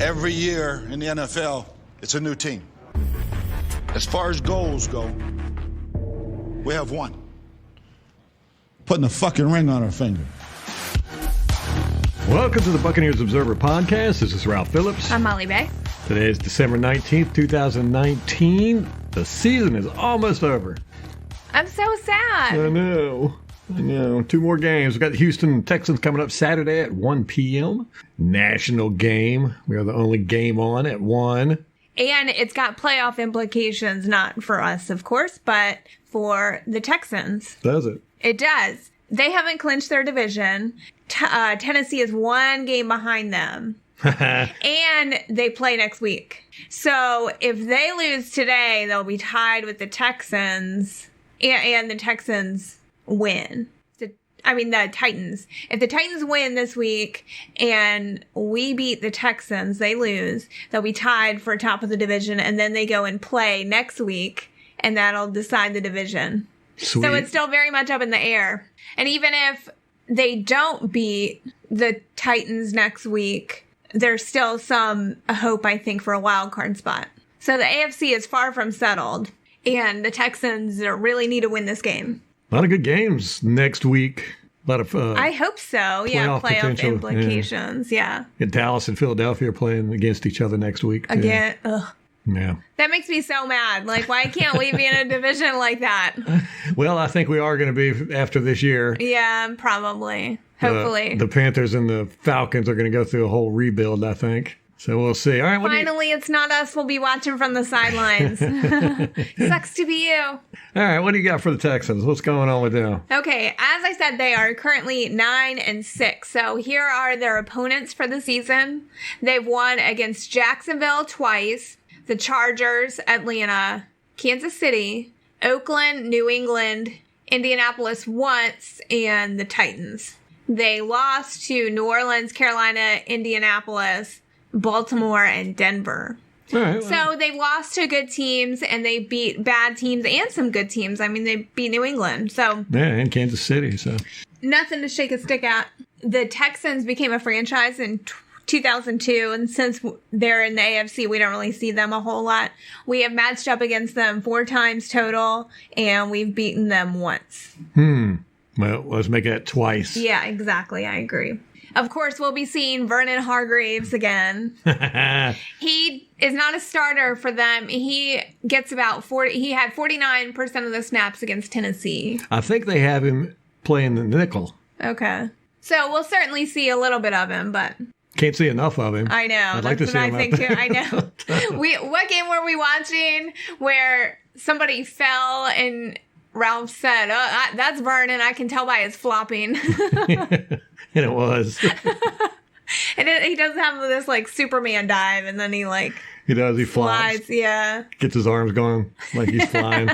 Every year in the NFL, it's a new team. As far as goals go, we have one. Putting a fucking ring on our finger. Welcome to the Buccaneers Observer Podcast. This is Ralph Phillips. I'm Molly Bay. Today is December 19th, 2019. The season is almost over. I'm so sad. I know. 2 more games. We've got the Houston Texans coming up Saturday at 1 p.m. National game. We are the only game on at 1. And it's got playoff implications, not for us, of course, but for the Texans. Does it? It does. They haven't clinched their division. Tennessee is 1 game behind them. And they play next week. So if they lose today, they'll be tied with the Texans, and the Texans win. The Titans. If the Titans win this week and we beat the Texans, they lose, they'll be tied for top of the division, and then they go and play next week, and that'll decide the division. Sweet. So it's still very much up in the air. And even if they don't beat the Titans next week, there's still some hope, I think, for a wild card spot. So the AFC is far from settled, and the Texans really need to win this game. A lot of good games next week. A lot of I hope so. Yeah, playoff implications. Yeah. Dallas and Philadelphia are playing against each other next week. Again. Ugh. Yeah. That makes me so mad. Like, why can't we be in a division like that? Well, I think we are going to be after this year. Yeah, probably. Hopefully. The Panthers and the Falcons are going to go through a whole rebuild, I think. So we'll see. All right. Finally, it's not us. We'll be watching from the sidelines. Sucks to be you. All right. What do you got for the Texans? What's going on with them? Okay. As I said, they are currently 9-6. So here are their opponents for the season. They've won against Jacksonville twice, the Chargers, Atlanta, Kansas City, Oakland, New England, Indianapolis once, and the Titans. They lost to New Orleans, Carolina, Indianapolis, Baltimore, and Denver. All right, So they've lost to good teams, and they beat bad teams and some good teams. I mean, they beat New England. So yeah, and Kansas City. So nothing to shake a stick at. The Texans became a franchise in 2002, and since they're in the AFC, we don't really see them a whole lot. We have matched up against them 4 times total, and we've beaten them once. Well, let's make that twice. Yeah, exactly. I agree. Of course, we'll be seeing Vernon Hargreaves again. He is not a starter for them. He gets about 40. He had 49% of the snaps against Tennessee. I think they have him playing the nickel. Okay. So we'll certainly see a little bit of him, but can't see enough of him. I know. I'd like to see him. I think too. I know. What game were we watching where somebody fell and Ralph said, "Oh, that's Vernon. I can tell by his flopping." And it was. And he does have this like Superman dive, and then he does. He flies. Yeah. Gets his arms going like he's flying.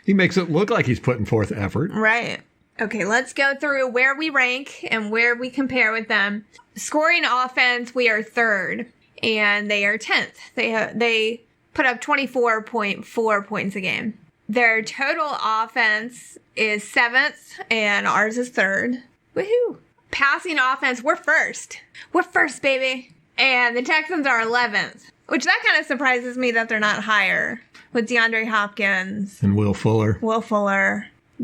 He makes it look like he's putting forth effort. Right. Okay, let's go through where we rank and where we compare with them. Scoring offense, we are 3rd, and they are 10th. They put up 24.4 points a game. Their total offense is 7th, and ours is 3rd. Woohoo! Passing offense, we're 1st. We're 1st, baby. And the Texans are 11th, which that kind of surprises me that they're not higher with DeAndre Hopkins. And Will Fuller.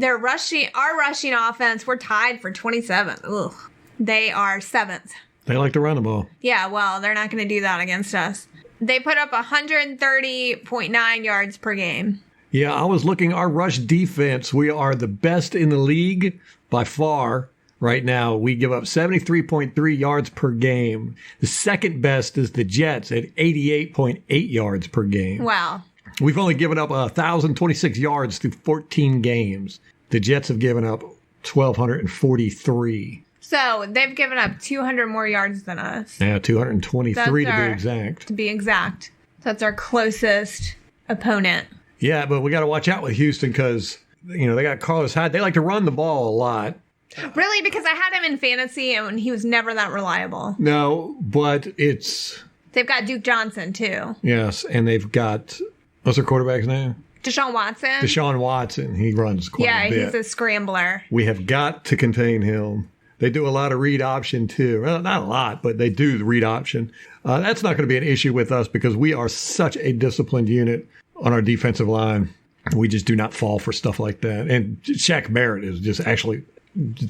Our rushing offense, we're tied for 27th. Ugh. They are 7th. They like to run the ball. Yeah, well, they're not going to do that against us. They put up 130.9 yards per game. Yeah, I was looking, our rush defense, we are the best in the league by far. Right now, we give up 73.3 yards per game. The second best is the Jets at 88.8 yards per game. Wow. We've only given up 1,026 yards through 14 games. The Jets have given up 1,243. So they've given up 200 more yards than us. Yeah, 223 to be exact. That's our closest opponent. Yeah, but we got to watch out with Houston because, they got Carlos Hyde. They like to run the ball a lot. Really? Because I had him in fantasy and he was never that reliable. No, but it's... They've got Duke Johnson, too. Yes, and they've got... What's their quarterback's name? Deshaun Watson. He runs quite a bit. Yeah, he's a scrambler. We have got to contain him. They do a lot of read option too. Well, not a lot, but they do the read option. That's not going to be an issue with us because we are such a disciplined unit on our defensive line. We just do not fall for stuff like that. And Shaq Barrett is just actually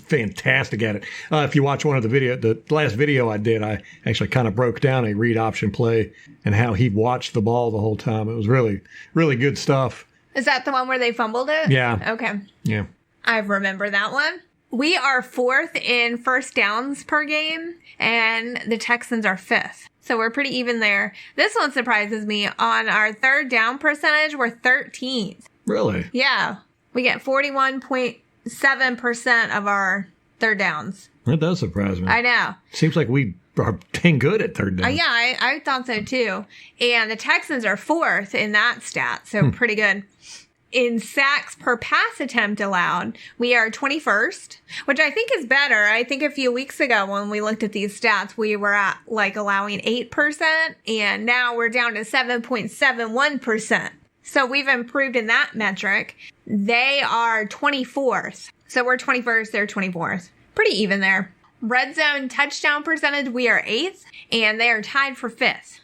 fantastic at it. If you watch one of the last video I did, I actually kind of broke down a read option play and how he watched the ball the whole time. It was really, really good stuff. Is that the one where they fumbled it? Yeah. Okay. Yeah. I remember that one. We are 4th in first downs per game, and the Texans are 5th. So we're pretty even there. This one surprises me. On our third down percentage, we're 13th. Really? Yeah. We get 41.7% of our third downs. That does surprise me. I know. Seems like we are dang good at third down. Yeah, I thought so too. And the Texans are 4th in that stat, so pretty good. In sacks per pass attempt allowed, we are 21st, which I think is better. I think a few weeks ago when we looked at these stats, we were at like allowing 8%, and now we're down to 7.71%. So we've improved in that metric. They are 24th. So we're 21st, they're 24th. Pretty even there. Red zone touchdown percentage, we are 8th, and they are tied for 5th.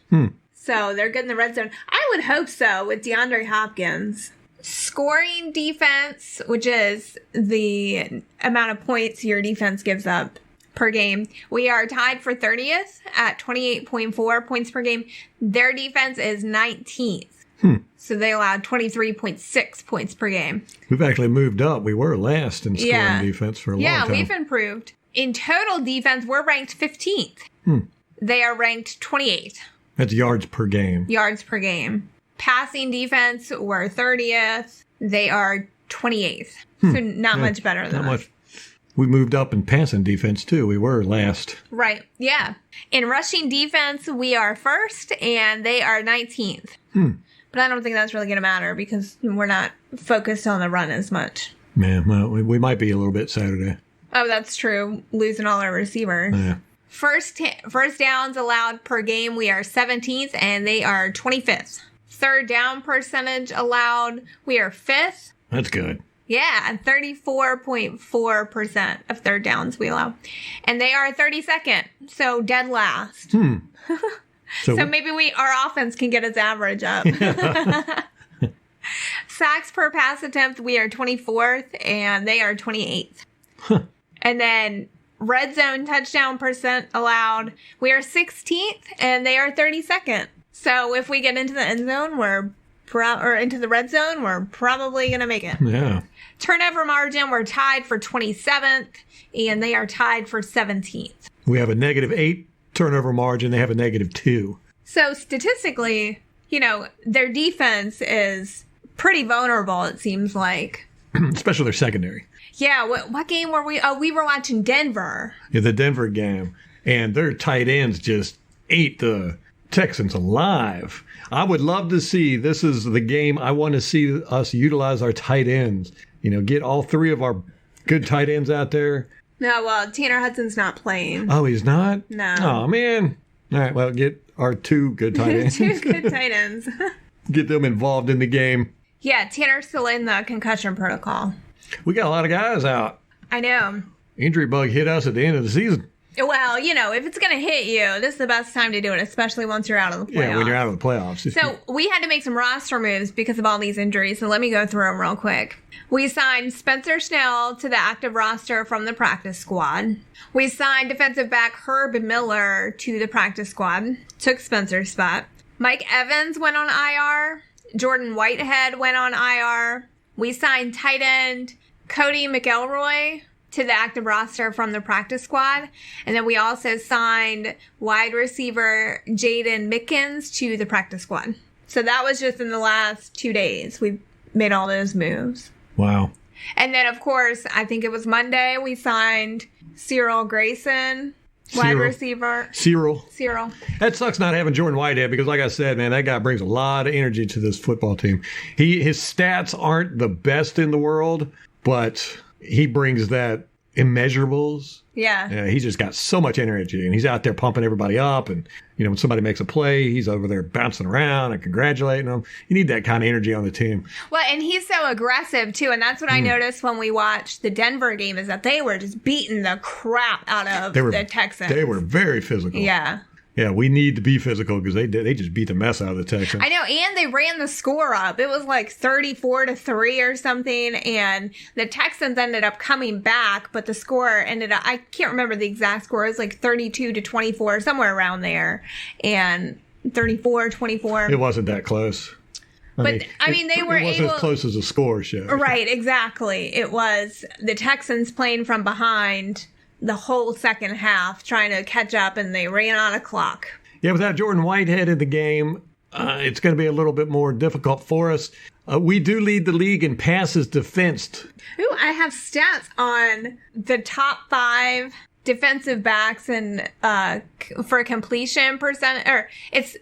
So they're good in the red zone. I would hope so with Deandre Hopkins. Scoring defense, which is the amount of points your defense gives up per game. We are tied for 30th at 28.4 points per game. Their defense is 19th. So they allowed 23.6 points per game. We've actually moved up. We were last in scoring defense for a long time. Yeah, we've improved. In total defense, we're ranked 15th. They are ranked 28th. That's yards per game. Yards per game. Passing defense, we're 30th. They are 28th. So not much better than us. We moved up in passing defense, too. We were last. Right. Yeah. In rushing defense, we are 1st, and they are 19th. But I don't think that's really going to matter because we're not focused on the run as much. Man, well, we might be a little bit Saturday. Oh, that's true. Losing all our receivers. Yeah. First downs allowed per game, we are 17th, and they are 25th. Third down percentage allowed, we are 5th. That's good. Yeah, 34.4% of third downs we allow. And they are 32nd, so dead last. So maybe our offense can get its average up. Sacks per pass attempt, we are 24th, and they are 28th. And then red zone touchdown percent allowed, we are 16th, and they are 32nd. So if we get into the end zone, or into the red zone, we're probably going to make it. Yeah. Turnover margin, we're tied for 27th, and they are tied for 17th. We have a -8 turnover margin. They have a -2. So statistically, their defense is pretty vulnerable, it seems like. Especially their secondary. Yeah. What game were we? Oh, we were watching Denver. Yeah, the Denver game. And their tight ends just ate the Texans alive. I would love to see, this is the game I want to see us utilize our tight ends. Get all 3 of our good tight ends out there. No, well, Tanner Hudson's not playing. Oh, he's not? No. Oh, man. All right, well, get our 2 good tight ends. 2 good tight ends. Get them involved in the game. Yeah, Tanner's still in the concussion protocol. We got a lot of guys out. I know. Injury bug hit us at the end of the season. Well, if it's going to hit you, this is the best time to do it, especially once you're out of the playoffs. Yeah, when you're out of the playoffs. So we had to make some roster moves because of all these injuries. So let me go through them real quick. We signed Spencer Snell to the active roster from the practice squad. We signed defensive back Herb Miller to the practice squad. Took Spencer's spot. Mike Evans went on IR. Jordan Whitehead went on IR. We signed tight end Cody McElroy to the active roster from the practice squad. And then we also signed wide receiver Jaden Mickens to the practice squad. So that was just in the last 2 days. We made all those moves. Wow. And then, of course, I think it was Monday, we signed Cyril Grayson, wide receiver. Cyril. That sucks not having Jordan Whitehead because, like I said, man, that guy brings a lot of energy to this football team. His stats aren't the best in the world, but he brings that immeasurables. Yeah. He's just got so much energy, and he's out there pumping everybody up. And, when somebody makes a play, he's over there bouncing around and congratulating them. You need that kind of energy on the team. Well, and he's so aggressive, too. And that's what I noticed when we watched the Denver game, is that they were just beating the crap out of the Texans. They were very physical. Yeah. Yeah, we need to be physical because they just beat the mess out of the Texans. I know, and they ran the score up. It was like 34-3 or something, and the Texans ended up coming back, but the score ended up, I can't remember the exact score, it was like 32-24, somewhere around there, and 34-24. It wasn't that close. They were it wasn't as close as the score show. Right, exactly. It was the Texans playing from behind the whole second half, trying to catch up, and they ran on a clock. Yeah, without Jordan Whitehead in the game, it's going to be a little bit more difficult for us. We do lead the league in passes defensed. Ooh, I have stats on the top 5 defensive backs and for completion percent,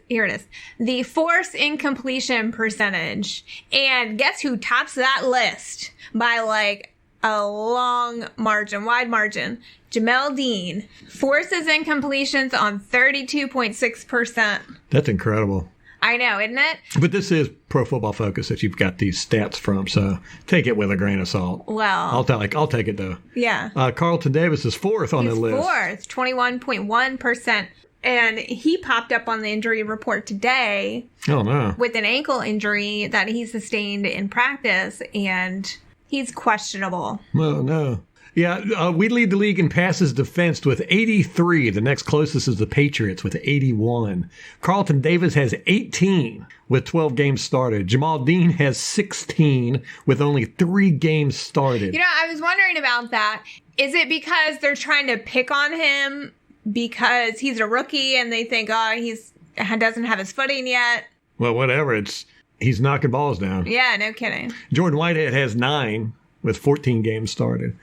here it is. The force incompletion percentage. And guess who tops that list by like a wide margin? Jamel Dean forces incompletions on 32.6%. That's incredible. I know, isn't it? But this is Pro Football Focus that you've got these stats from, so take it with a grain of salt. Well, I'll take it though. Yeah. Carlton Davis is 4th on the list. He's 4th, 21.1%. And he popped up on the injury report today. Oh, no. With an ankle injury that he sustained in practice, and he's questionable. Well, no. Yeah, we lead the league in passes defensed with 83. The next closest is the Patriots with 81. Carlton Davis has 18 with 12 games started. Jamal Dean has 16 with only 3 games started. I was wondering about that. Is it because they're trying to pick on him because he's a rookie and they think, he doesn't have his footing yet? Well, whatever. He's knocking balls down. Yeah, no kidding. Jordan Whitehead has 9 with 14 games started.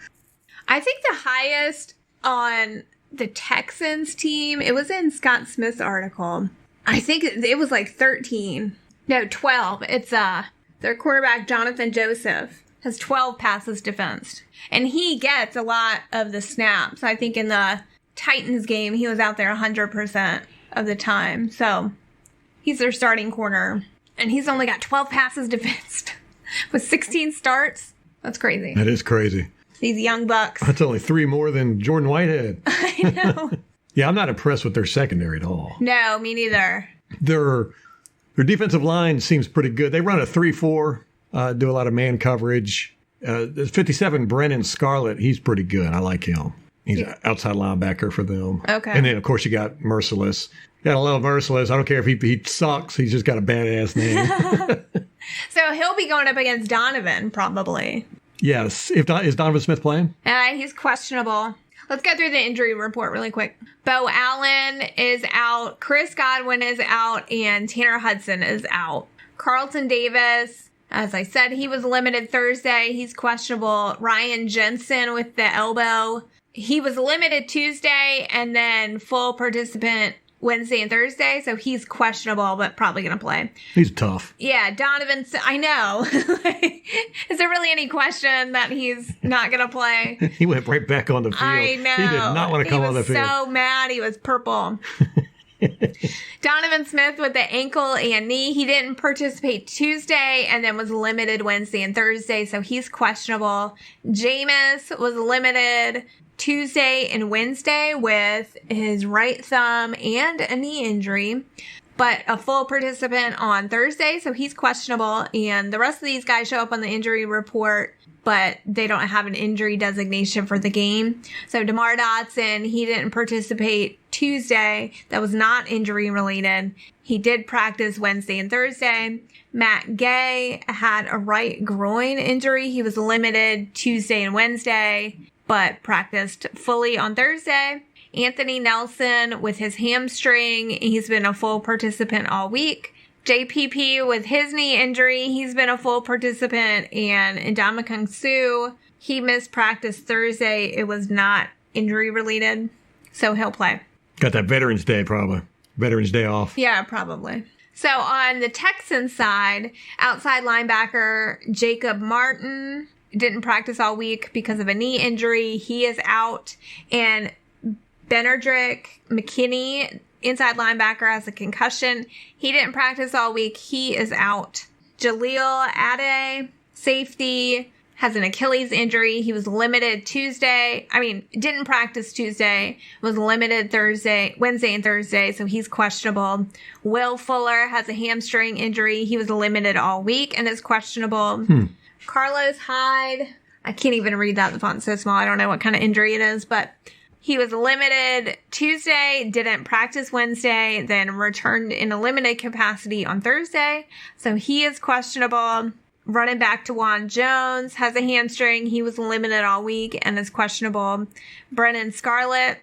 I think the highest on the Texans team, it was in Scott Smith's article. I think it was like 13. No, 12. It's their quarterback, Jonathan Joseph, has 12 passes defensed. And he gets a lot of the snaps. I think in the Titans game, he was out there 100% of the time. So he's their starting corner. And he's only got 12 passes defensed with 16 starts. That's crazy. That is crazy. These young bucks. That's only 3 more than Jordan Whitehead. I know. Yeah, I'm not impressed with their secondary at all. No, me neither. Their defensive line seems pretty good. They run a 3-4, do a lot of man coverage. 57, Brennan Scarlett, he's pretty good. I like him. He's an outside linebacker for them. Okay. And then, of course, you got Merciless. Gotta love Merciless. I don't care if he sucks. He's just got a badass name. So he'll be going up against Donovan, probably. Yes. Is Donovan Smith playing? He's questionable. Let's go through the injury report really quick. Bo Allen is out. Chris Godwin is out. And Tanner Hudson is out. Carlton Davis, as I said, he was limited Thursday. He's questionable. Ryan Jensen with the elbow. He was limited Tuesday and then full participant Wednesday and Thursday, so he's questionable, but probably going to play. He's tough. Yeah, Donovan, I know. Is there really any question that he's not going to play? He went right back on the field. I know. He did not want to come on the field. He was so mad. He was purple. Donovan Smith with the ankle and knee. He didn't participate Tuesday and then was limited Wednesday and Thursday, so he's questionable. Jameis was limited Tuesday and Wednesday with his right thumb and a knee injury, but a full participant on Thursday, so he's questionable. And the rest of these guys show up on the injury report, but they don't have an injury designation for the game. So DeMar Dotson, he didn't participate Tuesday. That was not injury related. He did practice Wednesday and Thursday. Matt Gay had a right groin injury. He was limited Tuesday and Wednesday, but practiced fully on Thursday. Anthony Nelson with his hamstring, he's been a full participant all week. JPP with his knee injury, he's been a full participant. And Ndamukong Suh, he missed practice Thursday. It was not injury related, so he'll play. Got that Veterans Day probably. Veterans Day off. Yeah, probably. So on the Texans side, outside linebacker Jacob Martin, didn't practice all week because of a knee injury. He is out. And Benardrick McKinney, inside linebacker, has a concussion. He didn't practice all week. He is out. Jaleel Adde, safety, has an Achilles injury. He was limited didn't practice Tuesday, was limited Wednesday and Thursday, so he's questionable. Will Fuller has a hamstring injury. He was limited all week and is questionable. Carlos Hyde, I can't even read that. The font's so small. I don't know what kind of injury it is, but he was limited Tuesday, didn't practice Wednesday, then returned in a limited capacity on Thursday. So he is questionable. Running back DeJuan Jones has a hamstring. He was limited all week and is questionable. Brennan Scarlett,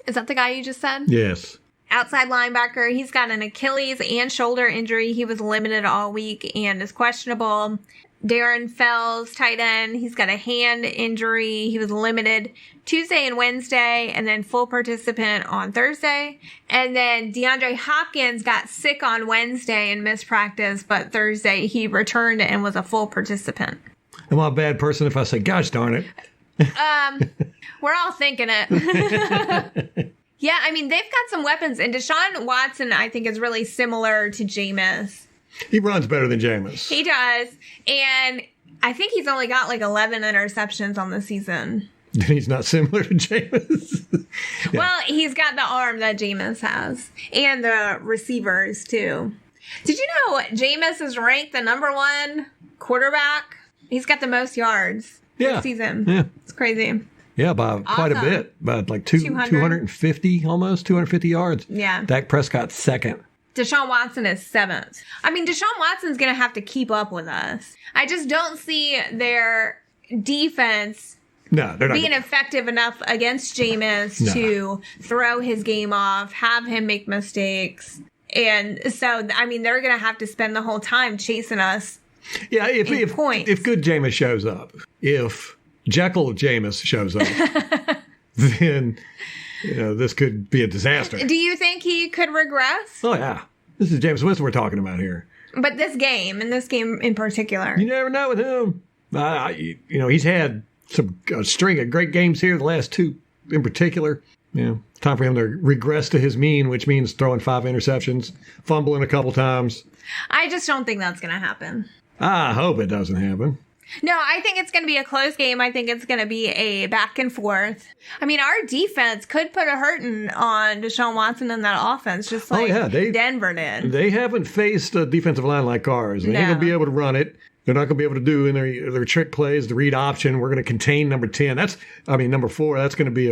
is that the guy you just said? Yes. Outside linebacker, he's got an Achilles and shoulder injury. He was limited all week and is questionable. Darren Fells, tight end, he's got a hand injury. He was limited Tuesday and Wednesday, and then full participant on Thursday. And then DeAndre Hopkins got sick on Wednesday and missed practice, but Thursday he returned and was a full participant. Am I a bad person if I say, gosh darn it? We're all thinking it. Yeah, I mean, they've got some weapons, and Deshaun Watson, I think, is really similar to Jameis. He runs better than Jameis. He does. And I think he's only got like 11 interceptions on the season. He's not similar to Jameis. Yeah. Well, he's got the arm that Jameis has. And the receivers, too. Did you know Jameis is ranked the number 1 quarterback? He's got the most yards this season. Yeah. It's crazy. Yeah, by quite a bit. By like 250 almost, 250 yards. Yeah. Dak Prescott second. Deshaun Watson is 7th. I mean, Deshaun Watson's going to have to keep up with us. I just don't see their defense being effective enough against Jameis to throw his game off, have him make mistakes. And so, I mean, they're going to have to spend the whole time chasing us. Yeah, if good Jameis shows up, if Jekyll Jameis shows up, then... this could be a disaster. Do you think he could regress? Oh, yeah. This is Jameis Winston we're talking about here. But this game in particular. You never know with him. He's had a string of great games here, the last 2 in particular. Time for him to regress to his mean, which means throwing 5 interceptions, fumbling a couple times. I just don't think that's going to happen. I hope it doesn't happen. No, I think it's going to be a close game. I think it's going to be a back and forth. I mean, our defense could put a hurting on Deshaun Watson in that offense, just like Denver did. They haven't faced a defensive line like ours. They ain't going to be able to run it. They're not going to be able to do in their trick plays, the read option. We're going to contain number 10. Number 4, that's going to be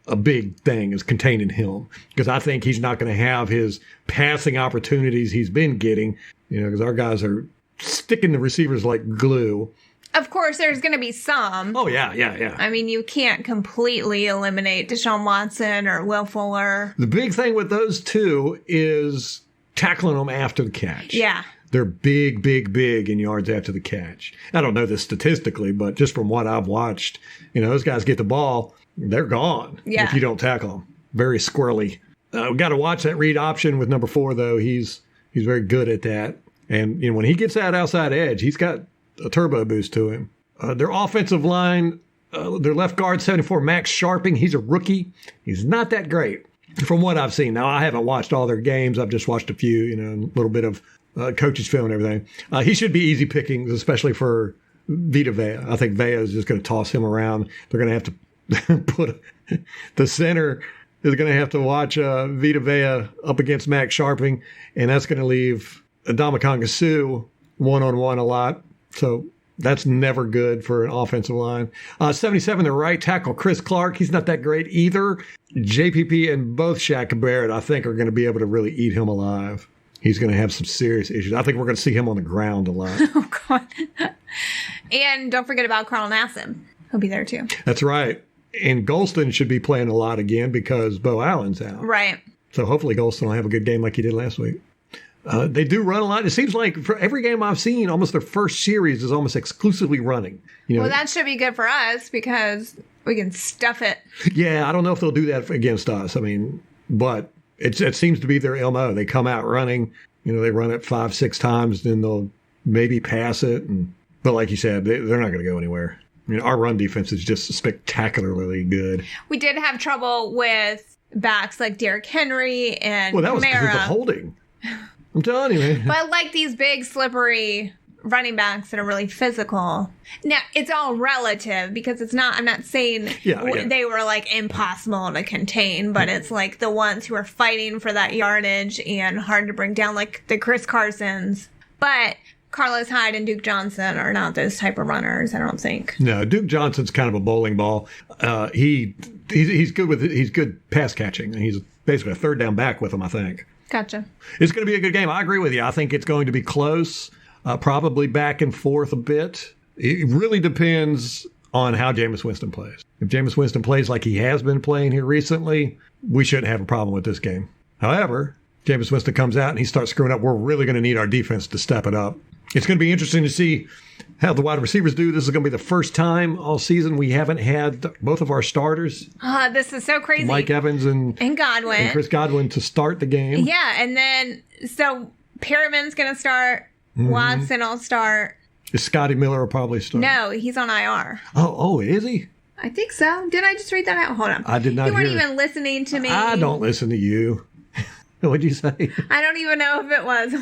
a big thing, is containing him. Because I think he's not going to have his passing opportunities he's been getting, because our guys are sticking the receivers like glue. Of course, there's going to be some. Oh, yeah. I mean, you can't completely eliminate Deshaun Watson or Will Fuller. The big thing with those 2 is tackling them after the catch. Yeah. They're big in yards after the catch. I don't know this statistically, but just from what I've watched, those guys get the ball, they're gone if you don't tackle them. Very squirrely. We've got to watch that read option with number 4, though. He's very good at that. And when he gets that outside edge, he's got a turbo boost to him. Their offensive line, their left guard, 74, Max Sharping. He's a rookie. He's not that great from what I've seen. Now, I haven't watched all their games. I've just watched a few, a little bit of coaches' film and everything. He should be easy pickings, especially for Vita Vea. I think Vea is just going to toss him around. They're going to have to put the center is going to have to watch Vita Vea up against Max Sharping, and that's going to leave Ndamukong Suh one-on-one a lot. So that's never good for an offensive line. 77, the right tackle, Chris Clark. He's not that great either. JPP and both Shaq and Barrett, I think, are going to be able to really eat him alive. He's going to have some serious issues. I think we're going to see him on the ground a lot. Oh, God. And don't forget about Carl Nassib. He'll be there, too. That's right. And Golston should be playing a lot again because Bo Allen's out. Right. So hopefully Golston will have a good game like he did last week. They do run a lot. It seems like for every game I've seen, almost their first series is almost exclusively running. Well, that should be good for us because we can stuff it. Yeah, I don't know if they'll do that against us. I mean, but it seems to be their MO. They come out running. They run it 5-6 times, then they'll maybe pass it. But like you said, they're not going to go anywhere. I mean, our run defense is just spectacularly good. We did have trouble with backs like Derrick Henry and Well, that was because of the Kamara. holding. I'm telling you, man. But like these big, slippery running backs that are really physical. Now, it's all relative because it's not, I'm not saying they were like impossible to contain, but it's like the ones who are fighting for that yardage and hard to bring down, like the Chris Carsons. But Carlos Hyde and Duke Johnson are not those type of runners, I don't think. No, Duke Johnson's kind of a bowling ball. He's good he's good pass catching. He's basically a third down back with him, I think. Gotcha. It's going to be a good game. I agree with you. I think it's going to be close, probably back and forth a bit. It really depends on how Jameis Winston plays. If Jameis Winston plays like he has been playing here recently, we shouldn't have a problem with this game. However, Jameis Winston comes out and he starts screwing up, we're really going to need our defense to step it up. It's going to be interesting to see how the wide receivers do. This is going to be the first time all season we haven't had both of our starters. This is so crazy. Mike Evans and Godwin. And Chris Godwin to start the game. Yeah, and then, so Perriman's going to start. Watson will start. Scotty Miller will probably start. No, he's on IR. Oh, is he? I think so. Did I just read that out? Hold on. I did not You weren't hear it. even listening to me. I don't listen to you. What'd you say? I don't even know if it was.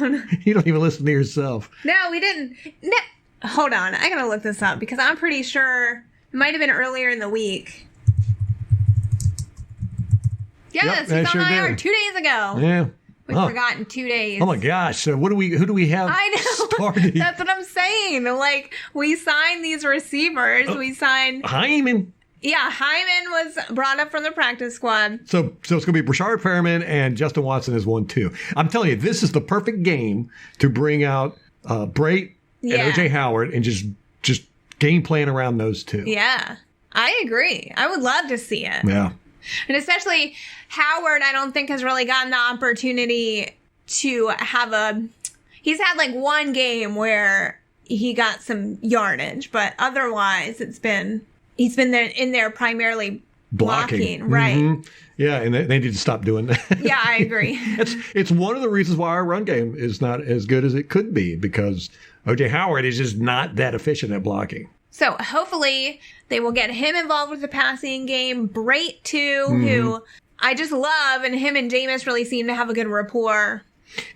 You don't even listen to yourself. No, we didn't. No. Hold on. I got to look this up because I'm pretty sure it might have been earlier in the week. Yes, I he's sure on IR did. 2 days ago. Yeah. We've forgotten 2 days. Oh my gosh. So who do we have I know. starting? That's what I'm saying. Like, we signed these receivers. We signed. Hyman. Yeah, Hyman was brought up from the practice squad. So it's going to be Brashard Perriman and Justin Watson is 1-2. I'm telling you, this is the perfect game to bring out Brait and O.J. Howard and just game plan around those two. Yeah, I agree. I would love to see it. Yeah. And especially Howard, I don't think has really gotten the opportunity to have he's had like one game where he got some yardage, but otherwise he's been in there primarily blocking. Right. Mm-hmm. Yeah, and they need to stop doing that. Yeah, I agree. It's one of the reasons why our run game is not as good as it could be because O.J. Howard is just not that efficient at blocking. So hopefully they will get him involved with the passing game. Brait too, who I just love, and him and Jameis really seem to have a good rapport.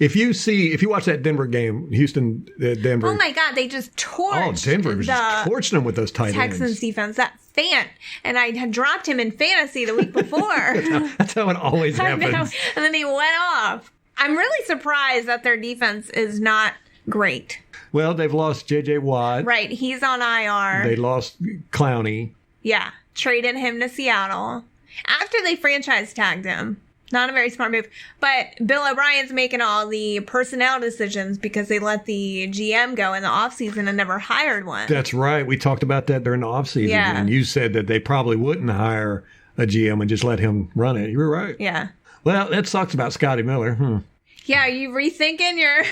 If you watch that Denver game, Houston, Denver. Oh my God, they just torched. Denver was just torching them with those tight Texans ends. defense, that Fant, and I had dropped him in fantasy the week before. That's how it always I know. happens. And then he went off. I'm really surprised that their defense is not great. Well, they've lost J.J. Watt. Right, he's on IR. They lost Clowney. Yeah, traded him to Seattle after they franchise tagged him. Not a very smart move. But Bill O'Brien's making all the personnel decisions because they let the GM go in the offseason and never hired one. That's right. We talked about that during the offseason. Yeah. And you said that they probably wouldn't hire a GM and just let him run it. You were right. Yeah. Well, that sucks about Scotty Miller. Yeah, are you rethinking your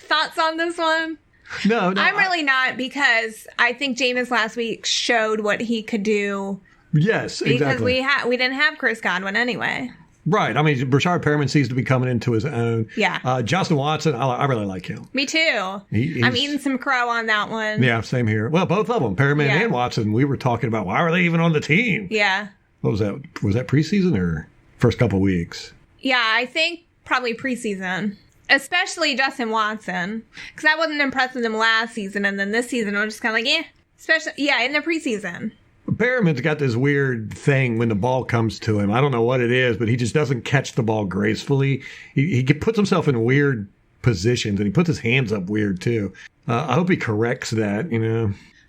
thoughts on this one? No, I'm really not, because I think Jameis last week showed what he could do. Yes, exactly. Because we didn't have Chris Godwin anyway. Right. I mean, Brashard Perriman seems to be coming into his own. Yeah. Justin Watson, I really like him. Me too. I'm eating some crow on that one. Yeah, same here. Well, both of them, Perriman and Watson, we were talking about why were they even on the team? Yeah. What was that? Was that preseason or first couple of weeks? Yeah, I think probably preseason. Especially Justin Watson. Because I wasn't impressed with him last season, and then this season I was just kind of like, Especially, in the preseason. Perriman's got this weird thing when the ball comes to him. I don't know what it is, but he just doesn't catch the ball gracefully. He puts himself in weird positions, and he puts his hands up weird, too. I hope he corrects that,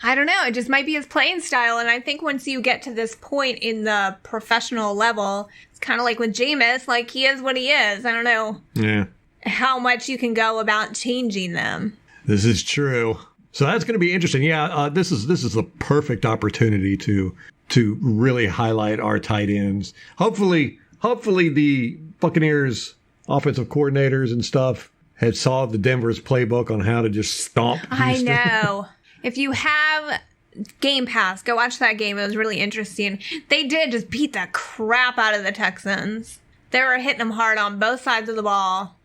I don't know. It just might be his playing style. And I think once you get to this point in the professional level, it's kind of like with Jameis, like he is what he is. I don't know how much you can go about changing them. This is true. So that's going to be interesting. Yeah, this is the perfect opportunity to really highlight our tight ends. Hopefully the Buccaneers offensive coordinators and stuff had saw the Denver's playbook on how to just stomp Houston. I know. If you have Game Pass, go watch that game. It was really interesting. They did just beat the crap out of the Texans. They were hitting them hard on both sides of the ball.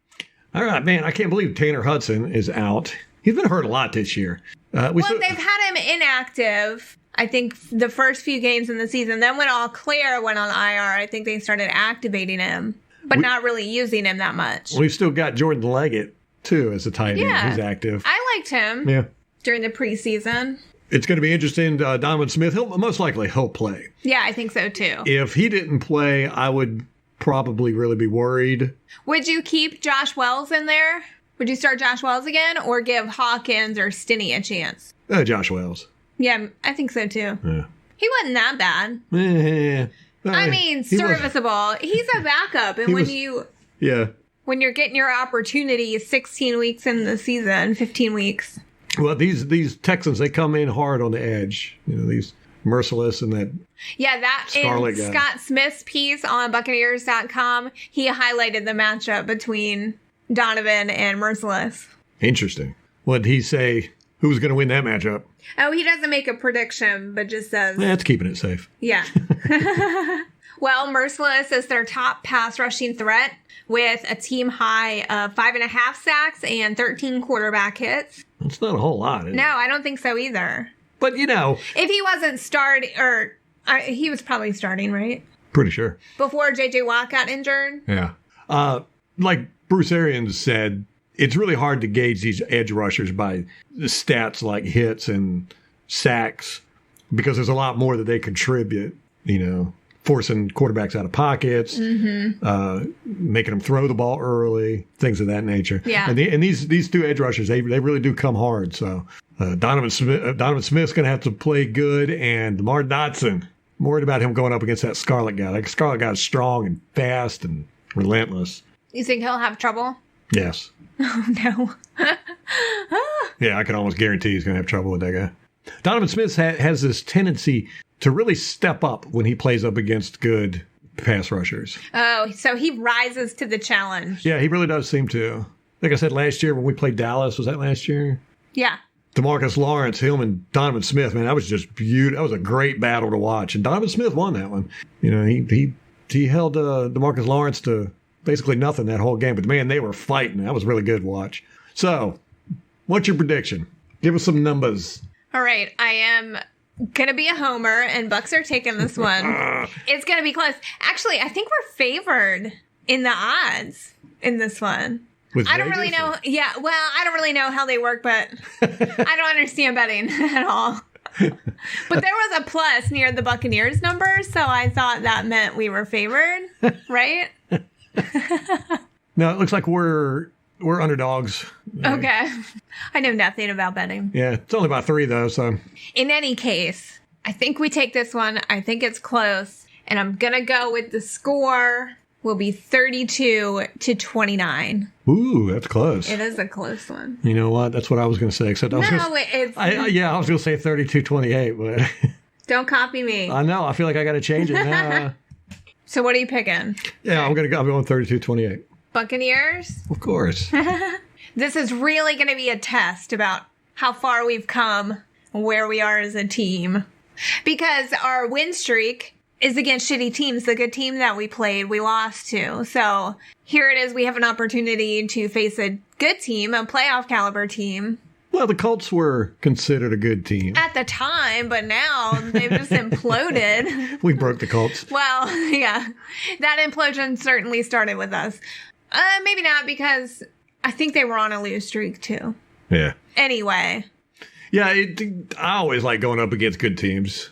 All right, man, I can't believe Tanner Hudson is out. He's been hurt a lot this year. They've had him inactive I think the first few games in the season. Then when All Clear went on IR, I think they started activating him, but not really using him that much. We've still got Jordan Leggett, too, as a tight end. He's active. I liked him during the preseason. It's going to be interesting. Donovan Smith, most likely he'll play. Yeah, I think so, too. If he didn't play, I would probably really be worried. Would you keep Josh Wells in there? Would you start Josh Wells again or give Hawkins or Stinney a chance? Josh Wells. Yeah, I think so, too. Yeah. He wasn't that bad. I mean, serviceable. He's a backup. And when you're getting your opportunity 16 weeks in the season, 15 weeks. Well, these Texans, they come in hard on the edge. These Merciless and that Scarlet guy. Scott Smith's piece on Buccaneers.com, he highlighted the matchup between Donovan and Merciless. Interesting. What did he say? Who's going to win that matchup? Oh, he doesn't make a prediction, but just says... That's keeping it safe. Yeah. Well, Merciless is their top pass rushing threat with a team high of 5.5 sacks and 13 quarterback hits. That's not a whole lot, is it? No, I don't think so either. But, if he wasn't starting, he was probably starting, right? Pretty sure. Before J.J. Watt got injured? Yeah. Like Bruce Arians said, it's really hard to gauge these edge rushers by the stats like hits and sacks because there's a lot more that they contribute, forcing quarterbacks out of pockets, making them throw the ball early, things of that nature. Yeah. And these two edge rushers, they really do come hard. So Donovan Smith's going to have to play good, and Lamar Dotson, I'm worried about him going up against that Scarlet guy. Like Scarlet guy is strong and fast and relentless. You think he'll have trouble? Yes. Oh, no. Yeah, I can almost guarantee he's going to have trouble with that guy. Donovan Smith has this tendency to really step up when he plays up against good pass rushers. Oh, so he rises to the challenge. Yeah, he really does seem to. Like I said last year when we played Dallas, was that last year? Yeah. DeMarcus Lawrence, him and Donovan Smith, man, that was just beautiful. That was a great battle to watch. And Donovan Smith won that one. He held DeMarcus Lawrence to basically nothing that whole game. But, man, they were fighting. That was really good to watch. So, what's your prediction? Give us some numbers. All right. I am going to be a homer, and Bucks are taking this one. It's going to be close. Actually, I think we're favored in the odds in this one. I don't really know. Yeah, well, I don't really know how they work, but I don't understand betting at all. But there was a plus near the Buccaneers number, so I thought that meant we were favored, right? No, it looks like we're underdogs. Okay. I know nothing about betting. Yeah, it's only about 3, though, so. In any case, I think we take this one. I think it's close, and I'm going to go with the score will be 32-29. Ooh, that's close. It is a close one. You know what? That's what I was going to say. Except I was going to say 32-28, but don't copy me. I know. I feel like I got to change it now. So what are you picking? Yeah, I'm going 32-28. Buccaneers? Of course. This is really going to be a test about how far we've come, where we are as a team, because our win streak is against shitty teams. The good team that we played, we lost to. So here it is. We have an opportunity to face a good team, a playoff caliber team. Well, the Colts were considered a good team at the time, but now they've just imploded. We broke the Colts. Well, yeah, that implosion certainly started with us. Maybe not, because I think they were on a lose streak too. Yeah. Anyway. Yeah, I always like going up against good teams,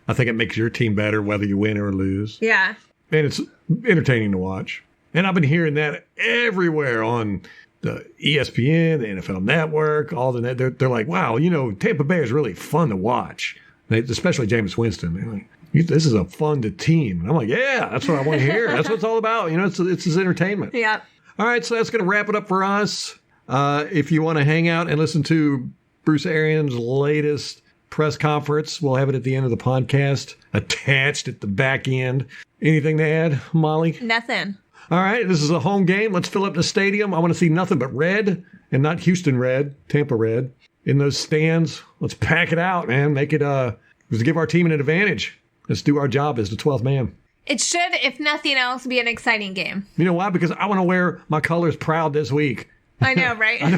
I think it makes your team better whether you win or lose. Yeah. And it's entertaining to watch. And I've been hearing that everywhere on the ESPN, the NFL Network, all the net. They're like, wow, Tampa Bay is really fun to watch. Especially Jameis Winston. They're like, this is a fun team. And I'm like, yeah, that's what I want to hear. That's what it's all about. It's entertainment. Yeah. All right, so that's going to wrap it up for us. If you want to hang out and listen to Bruce Arians' latest press conference, we'll have it at the end of the podcast, attached at the back end. Anything to add, Molly? Nothing. All right, this is a home game. Let's fill up the stadium. I want to see nothing but red, and not Houston red, Tampa red. In those stands, let's pack it out, man. Make it, let's give our team an advantage. Let's do our job as the 12th man. It should, if nothing else, be an exciting game. You know why? Because I want to wear my colors proud this week. I know, right? I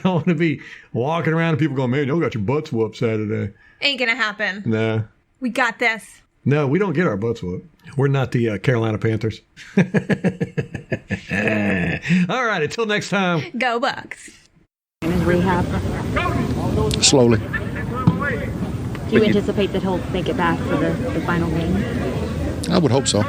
don't want to be walking around and people going, man, you got your butts whooped Saturday. Ain't gonna happen. Nah. We got this. No, we don't get our butts whooped. We're not the Carolina Panthers. All right, until next time. Go Bucks. In rehab. Slowly. Do you anticipate that he'll make it back for the final game? I would hope so.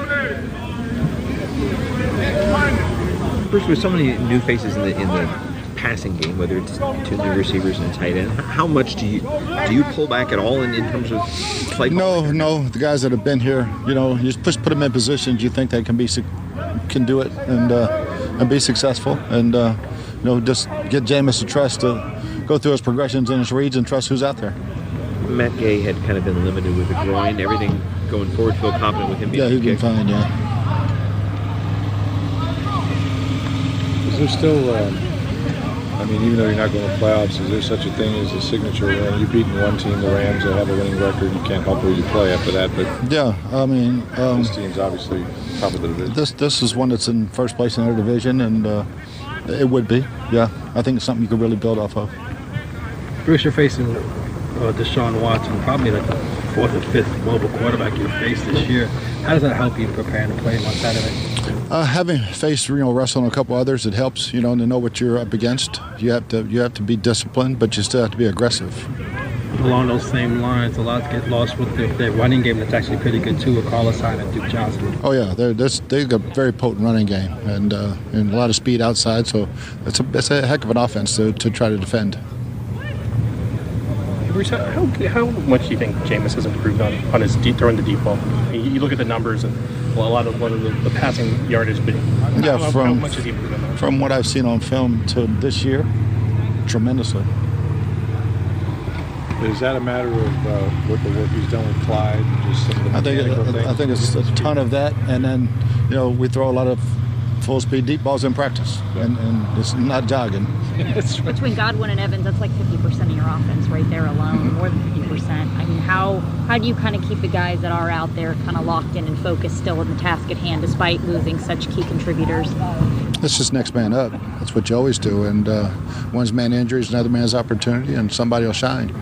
Bruce, with so many new faces in the passing game, whether it's two new receivers and a tight end, how much do you pull back at all in terms of play? No. The guys that have been here, you just put them in positions you think they can do it and be successful, and just get Jameis to trust to go through his progressions and his reads and trust who's out there. Matt Gay had kind of been limited with the groin. Everything going forward, feel confident with him being he's been fine. Yeah. Is there still? Even though you're not going to playoffs, is there such a thing as a signature win? You've beaten one team, the Rams, that have a winning record. You can't help who you play after that. But yeah, this team's obviously top of the division. This is one that's in first place in their division, and it would be. Yeah, I think it's something you could really build off of. Bruce, you're facing Deshaun Watson, probably like the fourth or fifth mobile quarterback you've faced this year. How does that help you prepare to play him on Saturday? Having faced Russell and a couple others, it helps to know what you're up against. You have to be disciplined, but you still have to be aggressive. Along those same lines, a lot get lost with the running game that's actually pretty good too, with Carlos Hyde and Duke Johnson. Oh yeah, they've got a very potent running game and a lot of speed outside, so it's a heck of an offense to try to defend. Bruce, how much do you think Jameis has improved on his throwing the deep ball? You look at the numbers and a lot of the passing yardage, but how much has he improved on that? From what I've seen on film to this year, tremendously. Is that a matter of what the work he's done with Clyde? Just some of the mechanical things? I think it's a ton of that, and then we throw a lot of full-speed deep balls in practice, and it's not jogging. Between Godwin and Evans, that's like 50% of your offense right there alone, more than 50%. I mean, how do you kind of keep the guys that are out there kind of locked in and focused still on the task at hand despite losing such key contributors? It's just next man up. That's what you always do, and one's man injury is another man's opportunity, and somebody will shine.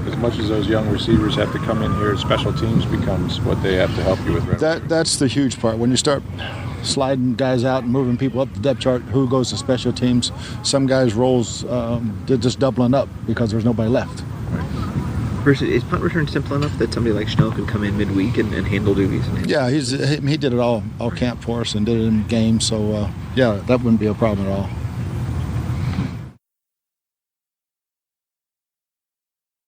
As much as those young receivers have to come in here, special teams becomes what they have to help you with. Right? That's the huge part. When you start sliding guys out and moving people up the depth chart, who goes to special teams? Some guys' roles, they're just doubling up because there's nobody left. Bruce, is punt return simple enough that somebody like Schnell could come in midweek and handle duties? Yeah, he did it all camp for us and did it in games, so that wouldn't be a problem at all.